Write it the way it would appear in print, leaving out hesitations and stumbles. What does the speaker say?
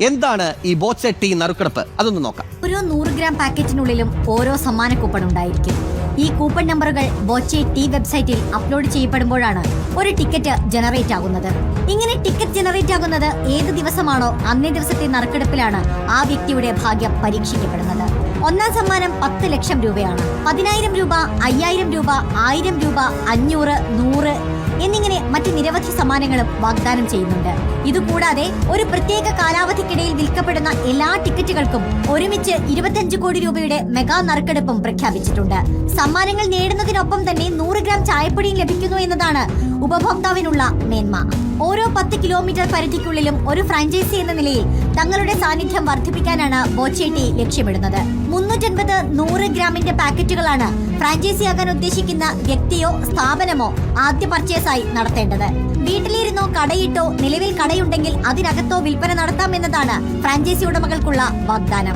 എന്താണ് ഈ ബോച്ചെ ടീ നറുക്കെടുപ്പ്? അതൊന്ന് നോക്കാം. ഓരോ 100 ഗ്രാം പാക്കറ്റിനുള്ളിലും ഓരോ സമ്മാന കൂപ്പൺ ഉണ്ടായിരിക്കും. ഈ കൂപ്പൺ നമ്പറുകൾ ബോച്ചെ ടീ വെബ്സൈറ്റിൽ അപ്ലോഡ് ചെയ്യപ്പെടുമ്പോഴാണ് ഒരു ടിക്കറ്റ് ജനറേറ്റ് ആകുന്നത്. ഇങ്ങനെ ടിക്കറ്റ് ജനറേറ്റ് ആകുന്നത് ഏത് ദിവസമാണോ അന്നേ ദിവസത്തെ നറുക്കെടുപ്പിലാണ് ആ വ്യക്തിയുടെ ഭാഗ്യം പരീക്ഷിക്കപ്പെടുന്നത്. ഒന്നാം സമ്മാനം 10 ലക്ഷം രൂപയാണ്. 10,000 രൂപ, 5,000 രൂപ, 1,000 രൂപ, 500, 100 എന്നിങ്ങനെ മറ്റ് നിരവധി സമ്മാനങ്ങളും വാഗ്ദാനം ചെയ്യുന്നുണ്ട്. ഇതുകൂടാതെ ഒരു പ്രത്യേക കാലാവധിക്കിടയിൽ വിൽക്കപ്പെടുന്ന എല്ലാ ടിക്കറ്റുകൾക്കും ഒരുമിച്ച് 25 കോടി രൂപയുടെ മെഗാ നറുക്കെടുപ്പും പ്രഖ്യാപിച്ചിട്ടുണ്ട്. സമ്മാനങ്ങൾ നേടുന്നതിനൊപ്പം തന്നെ 100 ഗ്രാം ചായപ്പൊടിയും ലഭിക്കുന്നു എന്നതാണ് ഉപഭോക്താവിനുള്ള മേന്മ. ഓരോ 10 കിലോമീറ്റർ പരിധിക്കുള്ളിലും ഒരു ഫ്രാഞ്ചൈസി എന്ന നിലയിൽ തങ്ങളുടെ സാന്നിധ്യം വർദ്ധിപ്പിക്കാനാണ് ബോച്ചെ ടീ ലക്ഷ്യമിടുന്നത്. 350 100 ഗ്രാമിന്റെ പാക്കറ്റുകളാണ് ഫ്രാഞ്ചൈസിയാകാൻ ഉദ്ദേശിക്കുന്ന വ്യക്തിയോ സ്ഥാപനമോ ആദ്യ പർച്ചേസായി നടത്തേണ്ടത്. വീട്ടിലിരുന്നോ കടയിട്ടോ നിലവിൽ കടയുണ്ടെങ്കിൽ അതിനകത്തോ വിൽപ്പന നടത്താമെന്നതാണ് ഫ്രാഞ്ചൈസി ഉടമകൾക്കുള്ള വാഗ്ദാനം.